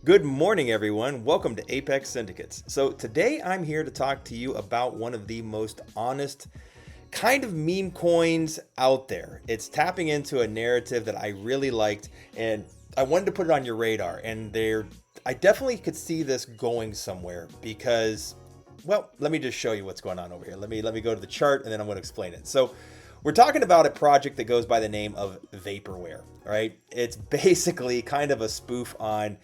Good morning, everyone. Welcome to Apex Syndicates. So today I'm here to talk to you about one of the most honest kind of meme coins out there. It's tapping into a narrative that I really liked, and I wanted to put it on your radar. And I definitely could see this going somewhere because, well, let me just show you what's going on over here. Let me go to the chart, and then I'm going to explain it. So we're talking about a project that goes by the name of Vaporware, right? It's basically kind of a spoof on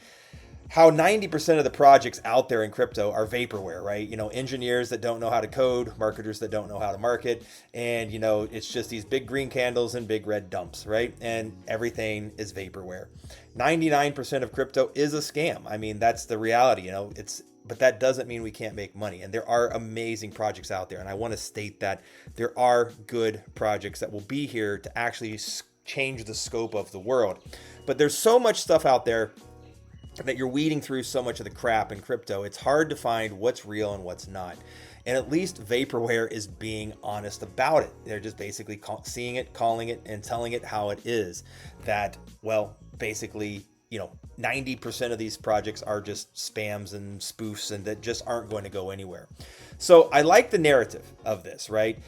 how 90% of the projects out there in crypto are vaporware, right? Engineers that don't know how to code, marketers that don't know how to market, and it's just these big green candles and big red dumps, right? And everything is vaporware. 99% of crypto is a scam. I mean, that's the reality, but that doesn't mean we can't make money. And there are amazing projects out there. And I want to state that there are good projects that will be here to actually change the scope of the world. But there's so much stuff out there that you're weeding through so much of the crap in crypto, it's hard to find what's real and what's not. And at least Vaporware is being honest about it. They're just basically seeing it, calling it, and telling it how it is. That, well, basically, 90% of these projects are just spams and spoofs and that just aren't going to go anywhere. So I like the narrative of this, right?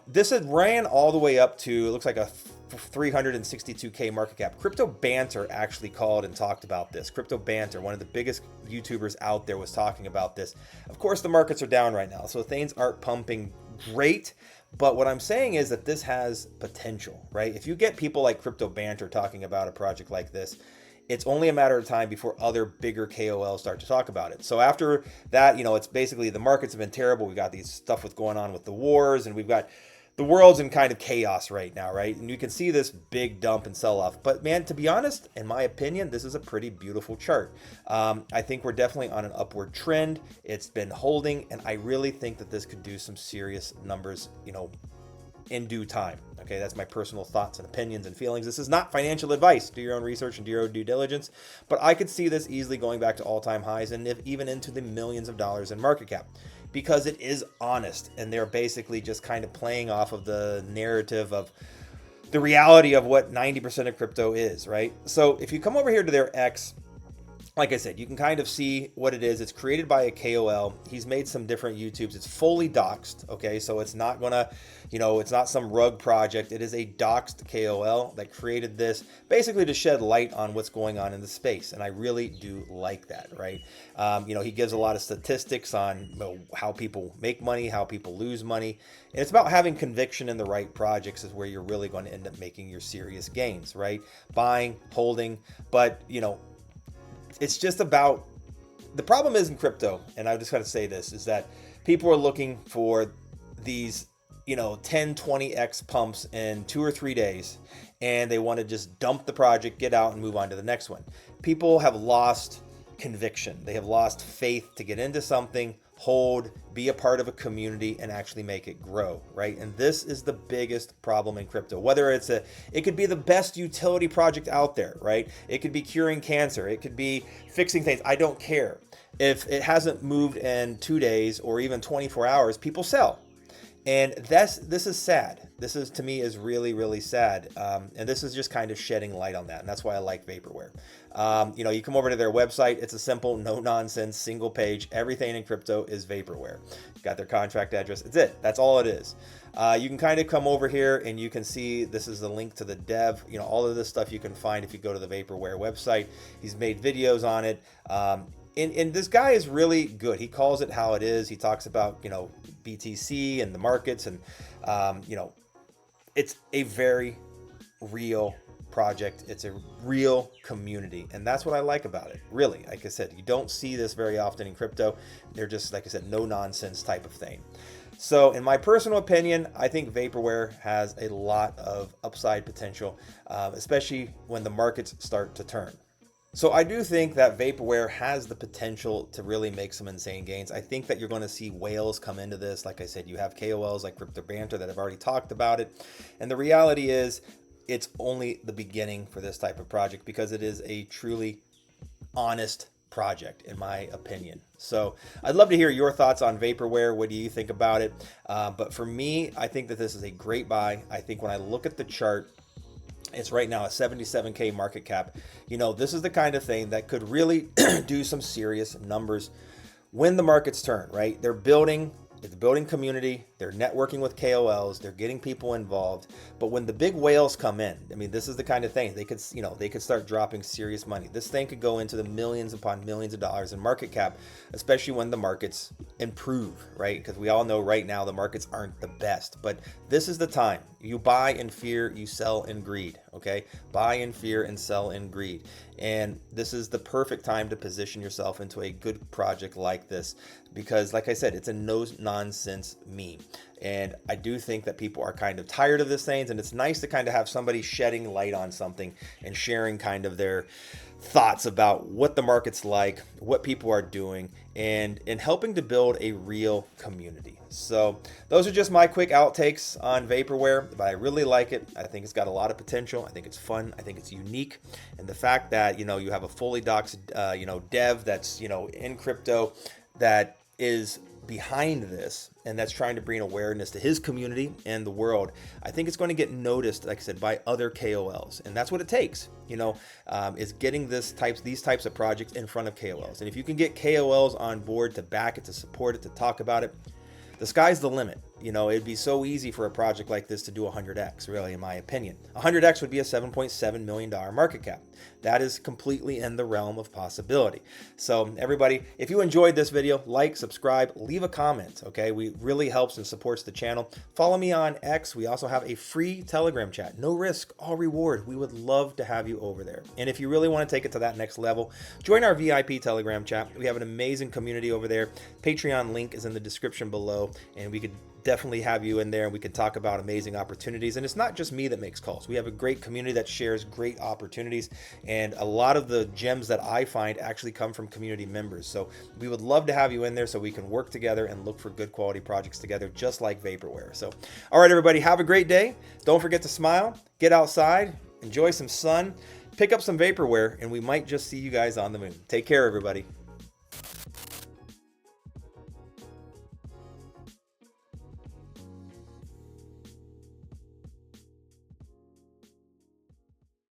This had ran all the way up to, it looks like a 362K market cap. Crypto Banter actually called and talked about this. Crypto Banter, one of the biggest YouTubers out there, was talking about this. Of course, the markets are down right now, so things aren't pumping great. But what I'm saying is that this has potential, right? If you get people like Crypto Banter talking about a project like this, it's only a matter of time before other bigger KOLs start to talk about it. So after that, it's basically the markets have been terrible. We got these stuff with going on with the wars, and we've got the world's in kind of chaos right now, right? And you can see this big dump and sell off. But man, to be honest, in my opinion, this is a pretty beautiful chart. I think we're definitely on an upward trend. It's been holding, and I really think that this could do some serious numbers, in due time. Okay, that's my personal thoughts and opinions and feelings. This is not financial advice. Do your own research and do your own due diligence. But I could see this easily going back to all-time highs and even into the millions of dollars in market cap, because it is honest, and they're basically just kind of playing off of the narrative of the reality of what 90% of crypto is, right? So if you come over here to their X, like I said, you can kind of see what it is. It's created by a KOL. He's made some different YouTubes. It's fully doxed, okay? So it's not gonna, it's not some rug project. It is a doxed KOL that created this basically to shed light on what's going on in the space. And I really do like that, right? He gives a lot of statistics on how people make money, how people lose money. And it's about having conviction in the right projects is where you're really going to end up making your serious gains, right? Buying, holding, but, it's just about, the problem is in crypto, and I just got to say this, is that people are looking for these, 10, 20x pumps in 2 or 3 days, and they want to just dump the project, get out, and move on to the next one. People have lost conviction. They have lost faith to get into something, hold, be a part of a community, and actually make it grow, right? And this is the biggest problem in crypto. Whether it could be the best utility project out there, right? It could be curing cancer. It could be fixing things. I don't care. If it hasn't moved in 2 days or even 24 hours, people sell. And this is sad. This is, to me, is really, really sad. And this is just kind of shedding light on that. And that's why I like Vaporware. You come over to their website. It's a simple, no nonsense, single page. Everything in crypto is Vaporware. Got their contract address. It's it. That's all it is. You can kind of come over here and you can see this is the link to the dev. All of this stuff you can find if you go to the Vaporware website. He's made videos on it. And this guy is really good. He calls it how it is. He talks about, BTC and the markets, and, it's a very real project. It's a real community. And that's what I like about it. Really, like I said, you don't see this very often in crypto. They're just, like I said, no nonsense type of thing. So in my personal opinion, I think Vaporware has a lot of upside potential, especially when the markets start to turn. So I do think that Vaporware has the potential to really make some insane gains. I think that you're going to see whales come into this. Like I said, you have KOLs like Crypto Banter that have already talked about it. And the reality is it's only the beginning for this type of project because it is a truly honest project, in my opinion. So I'd love to hear your thoughts on Vaporware. What do you think about it? But for me, I think that this is a great buy. I think when I look at the chart, It's right now a 77K market cap. You know, this is the kind of thing that could really do some serious numbers when the markets turn, right? It's building community, they're networking with KOLs, they're getting people involved. But when the big whales come in, I mean, this is the kind of thing they could start dropping serious money. This thing could go into the millions upon millions of dollars in market cap, especially when the markets improve, right? Because we all know right now the markets aren't the best, but this is the time. You buy in fear, you sell in greed, okay? Buy in fear and sell in greed. And this is the perfect time to position yourself into a good project like this because, like I said, it's a no-nonsense meme. And I do think that people are kind of tired of this things, and it's nice to kind of have somebody shedding light on something and sharing kind of their thoughts about what the market's like, what people are doing, and helping to build a real community. So those are just my quick outtakes on Vaporware, but I really like it. I think it's got a lot of potential. I think it's fun. I think it's unique. And the fact that, you know, you have a fully doxed, dev that's, in crypto that is behind this and that's trying to bring awareness to his community and the world, I think it's going to get noticed, like I said, by other KOLs. And that's what it takes, is getting these types of projects in front of KOLs. And if you can get KOLs on board to back it, to support it, to talk about it, the sky's the limit. It'd be so easy for a project like this to do 100x, really, in my opinion. 100x would be a $7.7 million market cap. That is completely in the realm of possibility. So everybody, if you enjoyed this video, like, subscribe, leave a comment, okay? We really helps and supports the channel. Follow me on X. We also have a free Telegram chat. No risk, all reward. We would love to have you over there. And if you really want to take it to that next level, join our VIP Telegram chat. We have an amazing community over there. Patreon link is in the description below, and we could definitely have you in there and we can talk about amazing opportunities. And it's not just me that makes calls. We have a great community that shares great opportunities, and a lot of the gems that I find actually come from community members. So we would love to have you in there so we can work together and look for good quality projects together, just like Vaporware. So all right, everybody, have a great day. Don't forget to smile, get outside, enjoy some sun, pick up some Vaporware, and we might just see you guys on the moon. Take care, everybody.